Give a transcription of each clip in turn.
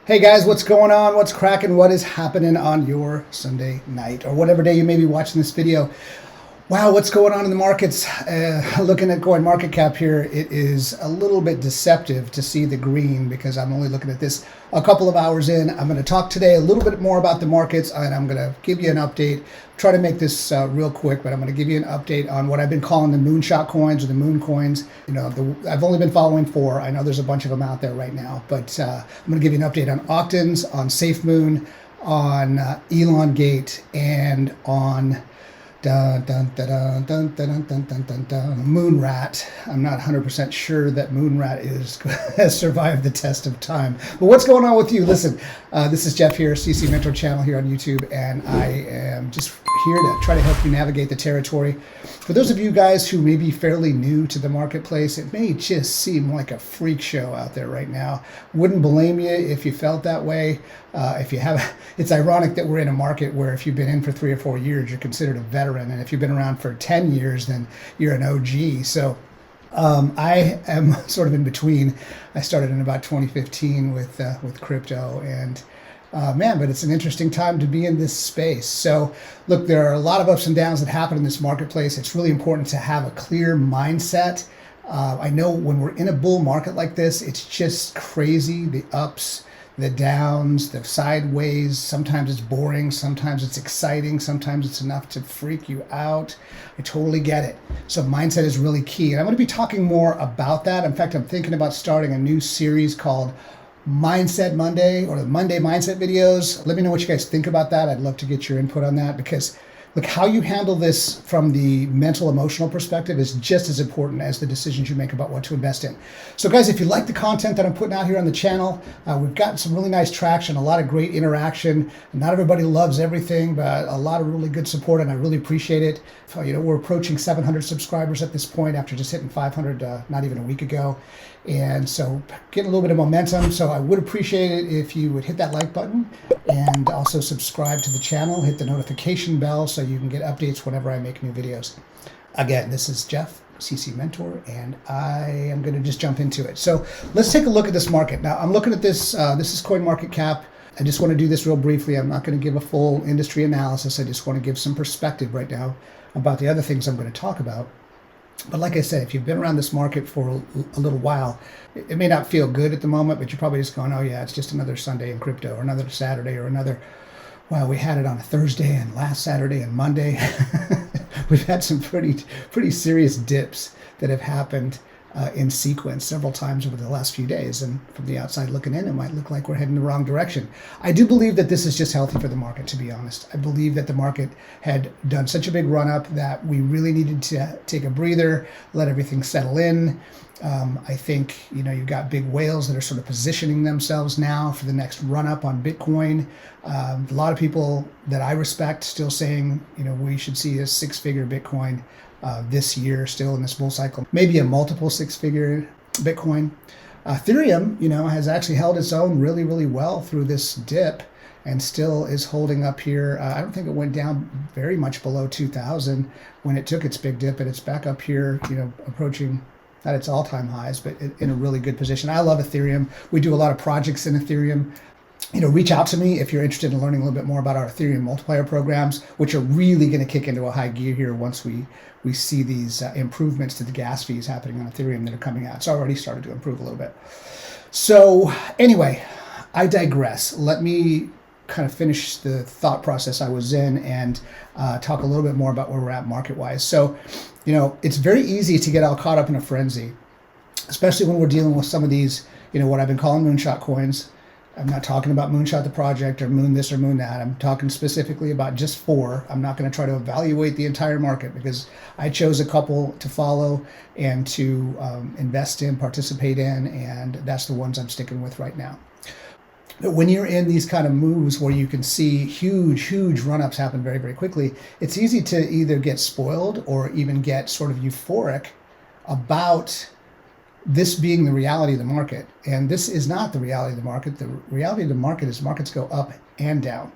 Hey guys, what's going on? What's cracking? What is happening on your Sunday night or whatever day you may be watching this video? Wow, what's going on in the markets? Looking at CoinMarketCap here, it is a little bit deceptive to see the green because I'm only looking at this a couple of hours in. I'm going to talk today a little bit more about the markets, and I'm going to give you an update. Try to make this real quick, but I'm going to give you an update on what I've been calling the moonshot coins or the moon coins. You know, I've only been following 4. I know there's a bunch of them out there right now, but I'm going to give you an update on Octans, on SafeMoon, on ElonGate, and on MOONRAT. I'm not 100% sure that MOONRAT has survived the test of time. But what's going on with you? Listen, this is Jeff here, CC Mentor channel here on YouTube, and I am just here to try to help you navigate the territory. For those of you guys who may be fairly new to the marketplace, it may just seem like a freak show out there right now. Wouldn't blame you if you felt that way. If you have, it's ironic that we're in a market where if you've been in for 3 or 4 years, you're considered a veteran, and if you've been around for 10 years, then you're an OG. So I am sort of in between. I started in about 2015 with crypto, and man, but it's an interesting time to be in this space. So look, there are a lot of ups and downs that happen in this marketplace. It's really important to have a clear mindset. I know when we're in a bull market like this, it's just crazy. The ups, the downs, the sideways. Sometimes it's boring, sometimes it's exciting, sometimes it's enough to freak you out. I totally get it. So mindset is really key. And I'm going to be talking more about that. In fact, I'm thinking about starting a new series called Mindset Monday, or the Monday Mindset videos. Let me know what you guys think about that. I'd love to get your input on that, because look, how you handle this from the mental, emotional perspective is just as important as the decisions you make about what to invest in. So guys, if you like the content that I'm putting out here on the channel, we've gotten some really nice traction, a lot of great interaction. Not everybody loves everything, but a lot of really good support, and I really appreciate it. So, you know, we're approaching 700 subscribers at this point after just hitting 500 not even a week ago. And so getting a little bit of momentum. So I would appreciate it if you would hit that like button and also subscribe to the channel, hit the notification bell so you can get updates whenever I make new videos. Again, this is Jeff, CC Mentor, and I am going to just jump into it. So let's take a look at this market. Now I'm looking at this, this is CoinMarketCap. I just want to do this real briefly. I'm not going to give a full industry analysis. I just want to give some perspective right now about the other things I'm going to talk about. But like I said, if you've been around this market for a little while, it may not feel good at the moment, but you're probably just going, oh yeah, it's just another Sunday in crypto, or another Saturday, or another, well, we had it on a Thursday and last Saturday and Monday. We've had some pretty serious dips that have happened in sequence several times over the last few days. And from the outside looking in, it might look like we're heading the wrong direction. I do believe that this is just healthy for the market, to be honest. I believe that the market had done such a big run up that we really needed to take a breather, let everything settle in. I think, you know, you've got big whales that are sort of positioning themselves now for the next run up on Bitcoin. A lot of people that I respect still saying, you know, we should see a 6-figure Bitcoin this year, still in this bull cycle, maybe a multiple 6-figure Bitcoin. Ethereum, you know, has actually held its own really, really well through this dip and still is holding up here. I don't think it went down very much below 2,000 when it took its big dip, and it's back up here, you know, approaching not its all-time highs, but in a really good position. I love Ethereum. We do a lot of projects in Ethereum. You know, reach out to me if you're interested in learning a little bit more about our Ethereum multiplier programs, which are really going to kick into a high gear here once we see these improvements to the gas fees happening on Ethereum that are coming out. It's already started to improve a little bit. So anyway, I digress. Let me kind of finish the thought process I was in and talk a little bit more about where we're at market-wise. So, you know, it's very easy to get all caught up in a frenzy, especially when we're dealing with some of these, you know, what I've been calling moonshot coins. I'm not talking about Moonshot the project or Moon this or Moon that. I'm talking specifically about just 4. I'm not going to try to evaluate the entire market because I chose a couple to follow and to invest in, participate in, and that's the ones I'm sticking with right now. But when you're in these kind of moves where you can see huge run-ups happen very, very quickly, it's easy to either get spoiled or even get sort of euphoric about this being the reality of the market. And this is not the reality of the market. The reality of the market is markets go up and down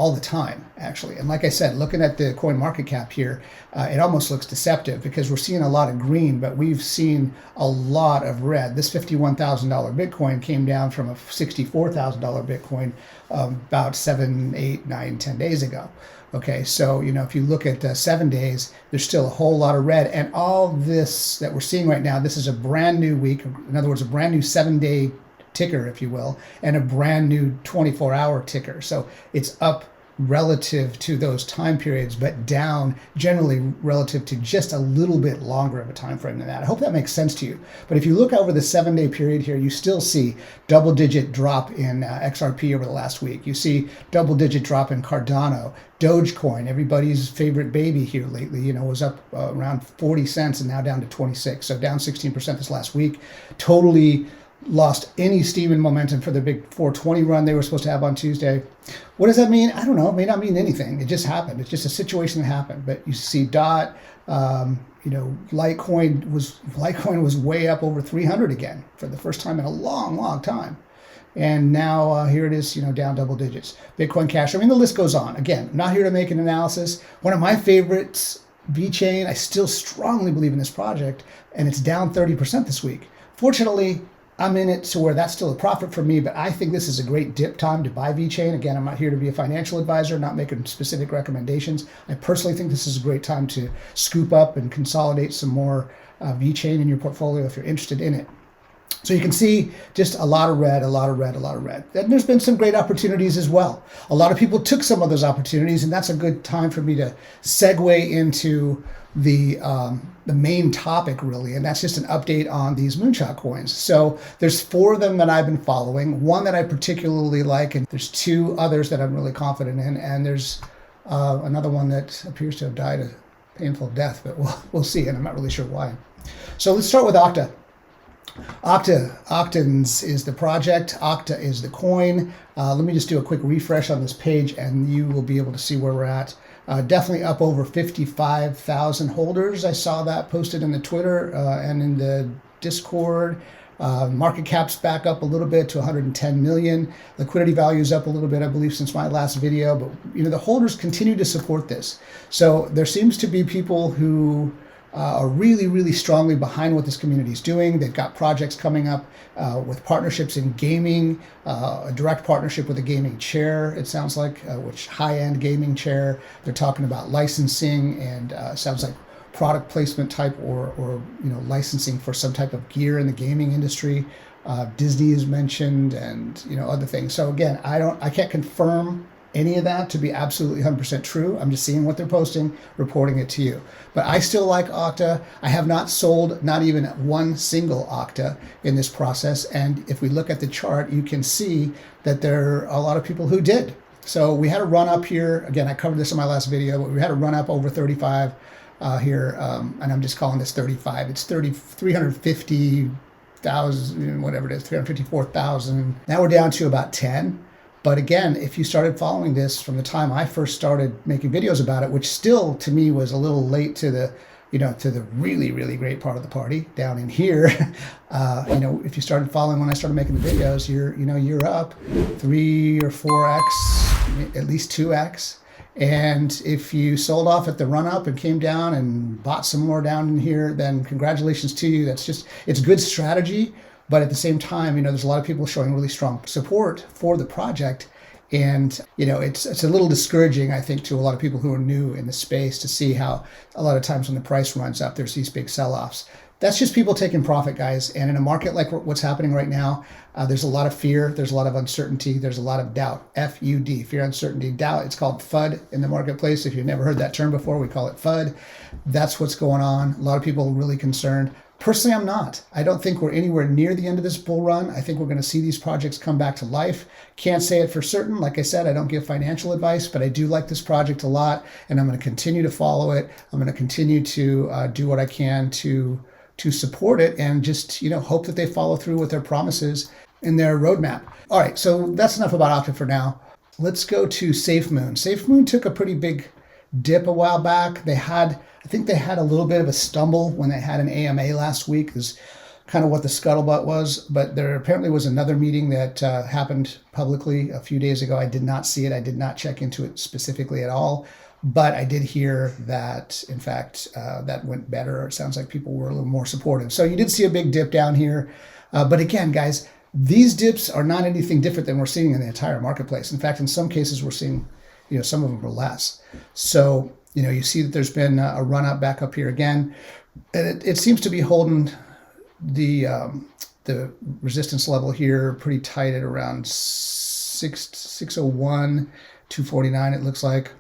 all the time, actually. And like I said, looking at the coin market cap here, it almost looks deceptive because we're seeing a lot of green, but we've seen a lot of red. This $51,000 Bitcoin came down from a $64,000 Bitcoin about 7, 8, 9, 10 days ago. Okay, so, if you look at 7 days, there's still a whole lot of red. And all this that we're seeing right now, this is a brand new week. In other words, a brand new 7-day ticker, if you will, and a brand new 24-hour ticker. So it's up relative to those time periods, but down generally relative to just a little bit longer of a time frame than that. I hope that makes sense to you. But if you look over the 7-day period here, you still see double-digit drop in XRP over the last week. You see double-digit drop in Cardano. Dogecoin, everybody's favorite baby here lately, was up around 40 cents and now down to 26. So down 16% this last week. Totally lost any steam and momentum for the big 420 run they were supposed to have on Tuesday. What does that mean? I don't know. It may not mean anything. It just happened. It's just a situation that happened. But you see DOT, Litecoin was way up over 300 again for the first time in a long, long time. And now here it is, down double digits. Bitcoin Cash. The list goes on. Again, I'm not here to make an analysis. One of my favorites, VeChain, I still strongly believe in this project, and it's down 30% this week. Fortunately, I'm in it to where that's still a profit for me, but I think this is a great dip time to buy VeChain. Again, I'm not here to be a financial advisor, not making specific recommendations. I personally think this is a great time to scoop up and consolidate some more VeChain in your portfolio if you're interested in it. So you can see just a lot of red, a lot of red, a lot of red. And there's been some great opportunities as well. A lot of people took some of those opportunities, and that's a good time for me to segue into the main topic, really, and that's just an update on these moonshot coins. So there's 4 of them that I've been following, one that I particularly like, and there's 2 others that I'm really confident in, and there's another one that appears to have died a painful death, but we'll see, and I'm not really sure why. So let's start with Octa. Octans is the project. Octa is the coin. Let me just do a quick refresh on this page, and you will be able to see where we're at. Definitely up over 55,000 holders. I saw that posted in the Twitter and in the Discord. Market cap's back up a little bit to 110 million. Liquidity value is up a little bit, I believe, since my last video. But the holders continue to support this. So there seems to be people who are really, really strongly behind what this community is doing. They've got projects coming up with partnerships in gaming, a direct partnership with a gaming chair, it sounds like, which high-end gaming chair. They're talking about licensing and sounds like product placement type or licensing for some type of gear in the gaming industry. Disney is mentioned and other things. So again, I can't confirm any of that to be absolutely 100% true. I'm just seeing what they're posting, reporting it to you. But I still like Octa. I have not sold not even one single Octa in this process. And if we look at the chart, you can see that there are a lot of people who did. So we had a run up here. Again, I covered this in my last video, but we had a run up over 35 here. And I'm just calling this 35. It's 350,000, whatever it is, 354,000. Now we're down to about 10. But again, if you started following this from the time I first started making videos about it, which still to me was a little late to the, to the really, really great part of the party down in here, if you started following when I started making the videos, you're up 3 or 4x, at least 2x. And if you sold off at the run up and came down and bought some more down in here, then congratulations to you. It's good strategy. But at the same time, there's a lot of people showing really strong support for the project. And, it's a little discouraging, I think, to a lot of people who are new in the space to see how a lot of times when the price runs up, there's these big sell-offs. That's just people taking profit, guys. And in a market like what's happening right now, there's a lot of fear. There's a lot of uncertainty. There's a lot of doubt. F-U-D, fear, uncertainty, doubt. It's called FUD in the marketplace. If you've never heard that term before, we call it FUD. That's what's going on. A lot of people are really concerned. Personally, I'm not. I don't think we're anywhere near the end of this bull run. I think we're going to see these projects come back to life. Can't say it for certain. Like I said, I don't give financial advice, but I do like this project a lot, and I'm going to continue to follow it. I'm going to continue to do what I can to support it and just, hope that they follow through with their promises in their roadmap. All right, so that's enough about Octa for now. Let's go to SafeMoon. SafeMoon took a pretty big dip a while back. I think they had a little bit of a stumble when they had an AMA last week. There's kind of what the scuttlebutt was, but there apparently was another meeting that happened publicly a few days ago. I did not see it. I did not check into it specifically at all, but I did hear that, in fact, that went better. It sounds like people were a little more supportive. So you did see a big dip down here. But again, guys, these dips are not anything different than we're seeing in the entire marketplace. In fact, in some cases, we're seeing, some of them are less. So, you see that there's been a run up back up here again. And it seems to be holding the resistance level here pretty tight at around 601, 249, it looks like.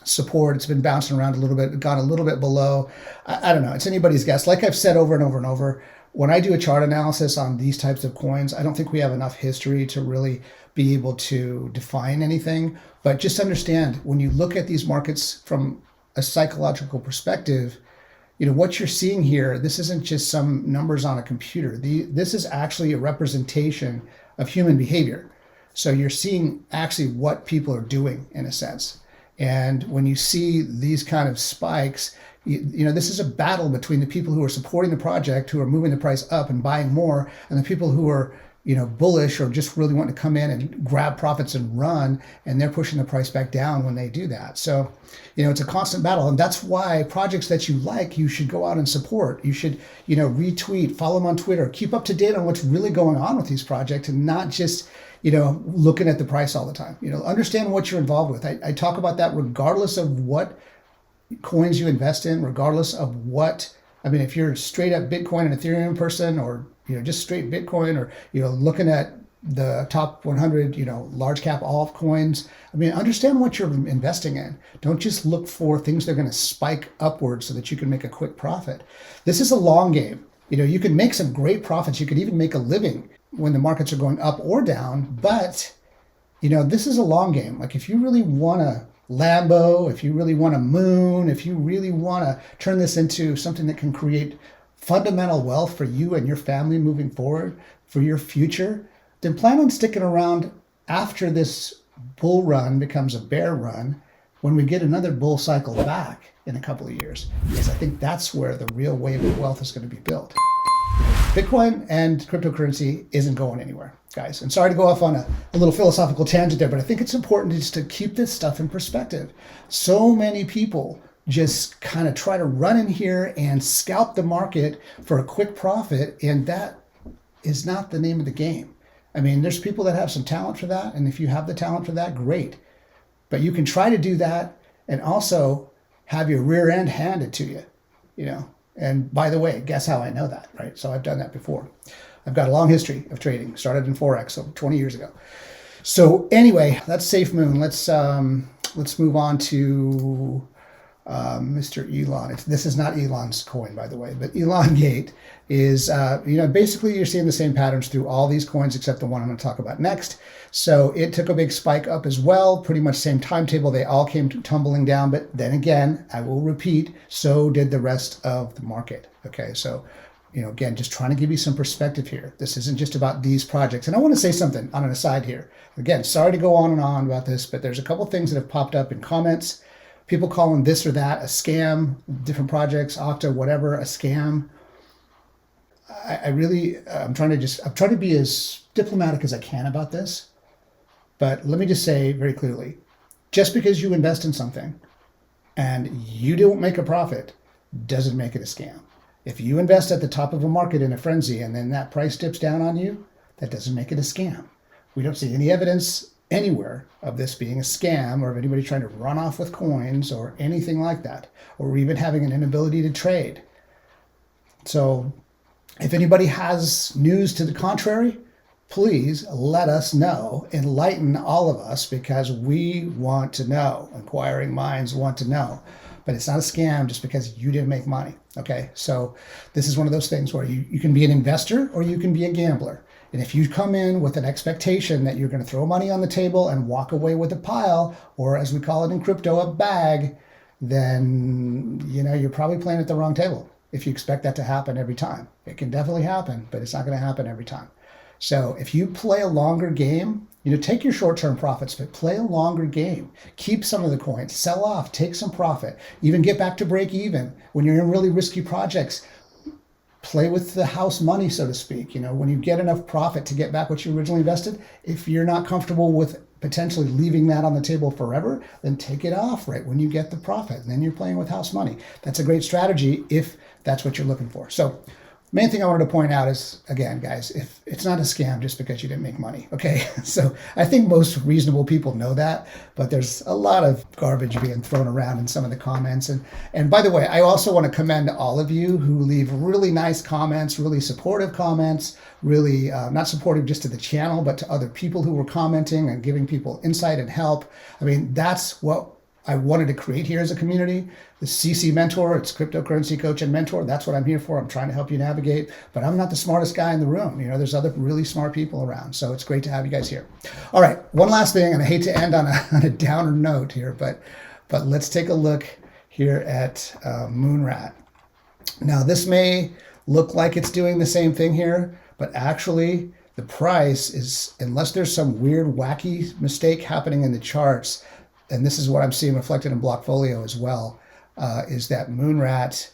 Support, it's been bouncing around a little bit, gone a little bit below. I don't know, it's anybody's guess. Like I've said over and over and over, when I do a chart analysis on these types of coins, I don't think we have enough history to really be able to define anything. But just understand, when you look at these markets from a psychological perspective, what you're seeing here, this isn't just some numbers on a computer. This is actually a representation of human behavior. So you're seeing actually what people are doing in a sense. And when you see these kind of spikes, this is a battle between the people who are supporting the project, who are moving the price up and buying more, and the people who are bullish or just really want to come in and grab profits and run, and they're pushing the price back down when they do that. So, it's a constant battle. And that's why projects that you like, you should go out and support. You should, retweet, follow them on Twitter, keep up to date on what's really going on with these projects and not just, looking at the price all the time. Understand what you're involved with. I talk about that regardless of what coins you invest in, regardless of if you're straight up Bitcoin and Ethereum person, or just straight Bitcoin, or looking at the top 100 large cap altcoins, understand what you're investing in. Don't just look for things that are going to spike upwards so that you can make a quick profit. This is a long game. You can make some great profits. You could even make a living when the markets are going up or down, but this is a long game. Like, if you really want a Lambo, if you really want a moon, if you really want to turn this into something that can create fundamental wealth for you and your family moving forward, for your future, then plan on sticking around after this bull run becomes a bear run, when we get another bull cycle back in a couple of years. Because I think that's where the real wave of wealth is going to be built. Bitcoin and cryptocurrency isn't going anywhere, guys. And sorry to go off on a little philosophical tangent there, but I think it's important just to keep this stuff in perspective. So many people just kind of try to run in here and scalp the market for a quick profit, and that is not the name of the game. There's people that have some talent for that, and if you have the talent for that, great. But you can try to do that and also have your rear end handed to you, And by the way, guess how I know that, right? So I've done that before. I've got a long history of trading, started in Forex, so 20 years ago. So anyway, that's SafeMoon. Let's move on to Mr. Elon. This is not Elon's coin, by the way, but ElonGate is, basically you're seeing the same patterns through all these coins except the one I'm going to talk about next. So it took a big spike up as well, pretty much same timetable. They all came tumbling down, but then again, I will repeat, so did the rest of the market. Okay, so, again, just trying to give you some perspective here. This isn't just about these projects. And I want to say something on an aside here. Again, sorry to go on and on about this, but there's a couple things that have popped up in comments. People calling this or that a scam, different projects, Octa, whatever, a scam. I'm trying to be as diplomatic as I can about this. But let me just say very clearly, just because you invest in something and you don't make a profit doesn't make it a scam. If you invest at the top of a market in a frenzy and then that price dips down on you, that doesn't make it a scam. We don't see any evidence anywhere of this being a scam, or of anybody trying to run off with coins or anything like that, or even having an inability to trade. So if anybody has news to the contrary, please let us know. Enlighten all of us, because we want to know. Inquiring minds want to know. But it's not a scam just because you didn't make money. Okay, so this is one of those things where you can be an investor or you can be a gambler. And if you come in with an expectation that you're going to throw money on the table and walk away with a pile, or as we call it in crypto, a bag, then you're probably playing at the wrong table if you expect that to happen every time. It can definitely happen, but it's not going to happen every time. So if you play a longer game, take your short-term profits, but play a longer game. Keep some of the coins, sell off, take some profit, even get back to break even when you're in really risky projects. play with the house money, so to speak. You know, when you get enough profit to get back what you originally invested, if you're not comfortable with potentially leaving that on the table forever, then take it off right when you get the profit. And then you're playing with house money. That's a great strategy if that's what you're looking for. So main thing I wanted to point out is, again, guys, if it's not a scam just because you didn't make money, okay? So I think most reasonable people know that, but there's a lot of garbage being thrown around in some of the comments. And by the way, I also want to commend all of you who leave really nice comments, really supportive comments, really not supportive just to the channel, but to other people who were commenting and giving people insight and help. I mean, that's what I wanted to create here as a community. The CC Mentor, it's cryptocurrency coach and mentor. That's what I'm here for. I'm trying to help you navigate, but I'm not the smartest guy in the room. You know, there's other really smart people around. So it's great to have you guys here. All right, one last thing, and I hate to end on a downer note here, but let's take a look here at MOONRAT. Now, this may look like it's doing the same thing here, but actually the price is, unless there's some weird, wacky mistake happening in the charts, and this is what I'm seeing reflected in Blockfolio as well, is that MOONRAT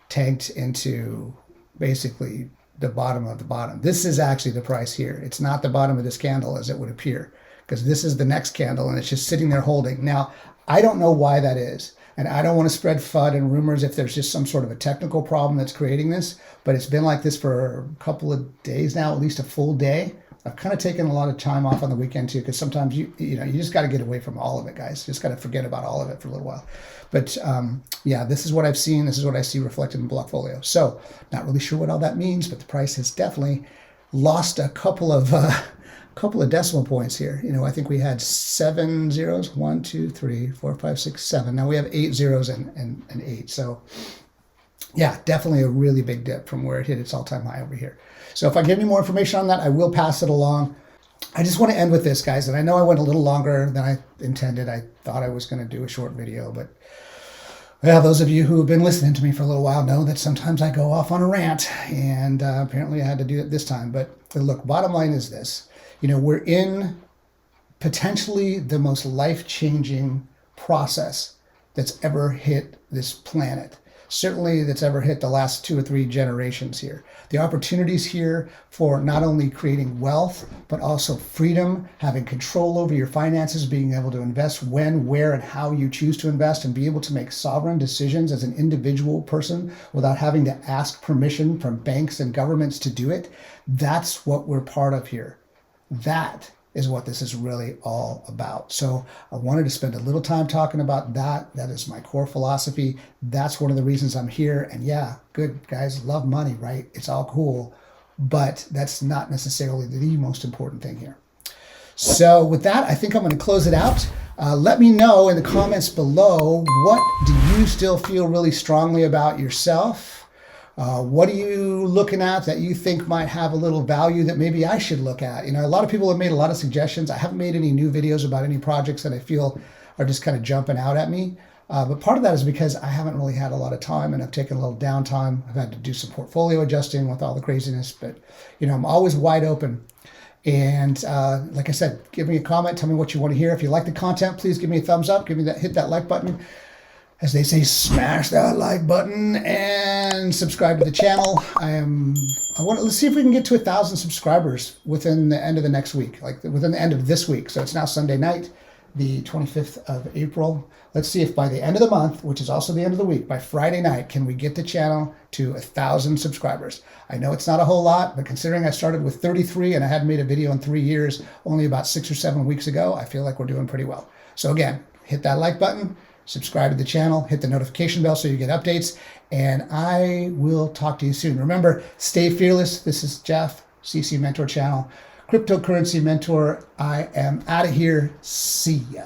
tanked into basically the bottom of the bottom. This is actually the price here. It's not the bottom of this candle as it would appear, because this is the next candle and it's just sitting there holding. Now, I don't know why that is, and I don't want to spread FUD and rumors if there's just some sort of a technical problem that's creating this, but it's been like this for a couple of days now, at least a full day. I've kind of taken a lot of time off on the weekend too, because sometimes you just got to get away from all of it, guys. Just got to forget about all of it for a little while. But yeah, this is what I've seen. This is what I see reflected in Blockfolio. So not really sure what all that means, but the price has definitely lost a couple of decimal points here. You know, I think we had 7 zeros, 1, 2, 3, 4, 5, 6, 7. Now we have 8 zeros and 8. So yeah, definitely a really big dip from where it hit its all-time high over here. So if I give you more information on that, I will pass it along. I just want to end with this, guys, and I know I went a little longer than I intended. I thought I was going to do a short video, but yeah, those of you who have been listening to me for a little while know that sometimes I go off on a rant, and apparently I had to do it this time. But look, bottom line is this. You know, we're in potentially the most life-changing process that's ever hit this planet. Certainly that's ever hit the last 2 or 3 generations here. The opportunities here for not only creating wealth, but also freedom, having control over your finances, being able to invest when, where, and how you choose to invest, and be able to make sovereign decisions as an individual person without having to ask permission from banks and governments to do it. That's what we're part of here. That is what this is really all about. So I wanted to spend a little time talking about that. That is my core philosophy. That's one of the reasons I'm here. And yeah, good guys, love money, right? It's all cool, but that's not necessarily the most important thing here. So with that, I think I'm going to close it out. Let me know in the comments below, what do you still feel really strongly about yourself? What are you looking at that you think might have a little value that maybe I should look at? You know, a lot of people have made a lot of suggestions. I haven't made any new videos about any projects that I feel are just kind of jumping out at me. But part of that is because I haven't really had a lot of time, and I've taken a little downtime. I've had to do some portfolio adjusting with all the craziness, but you know, I'm always wide open. And like I said, give me a comment. Tell me what you want to hear. If you like the content, please give me a thumbs up. Hit that like button. As they say, smash that like button and subscribe to the channel. Let's see if we can get to 1,000 subscribers within the end of the next week, like within the end of this week. So it's now Sunday night, the 25th of April. Let's see if by the end of the month, which is also the end of the week, by Friday night, can we get the channel to 1,000 subscribers? I know it's not a whole lot, but considering I started with 33 and I hadn't made a video in 3 years, only about 6 or 7 weeks ago, I feel like we're doing pretty well. So again, hit that like button. Subscribe to the channel, hit the notification bell so you get updates, and I will talk to you soon. Remember, stay fearless. This is Jeff, CC Mentor Channel, Cryptocurrency Mentor. I am out of here. See ya.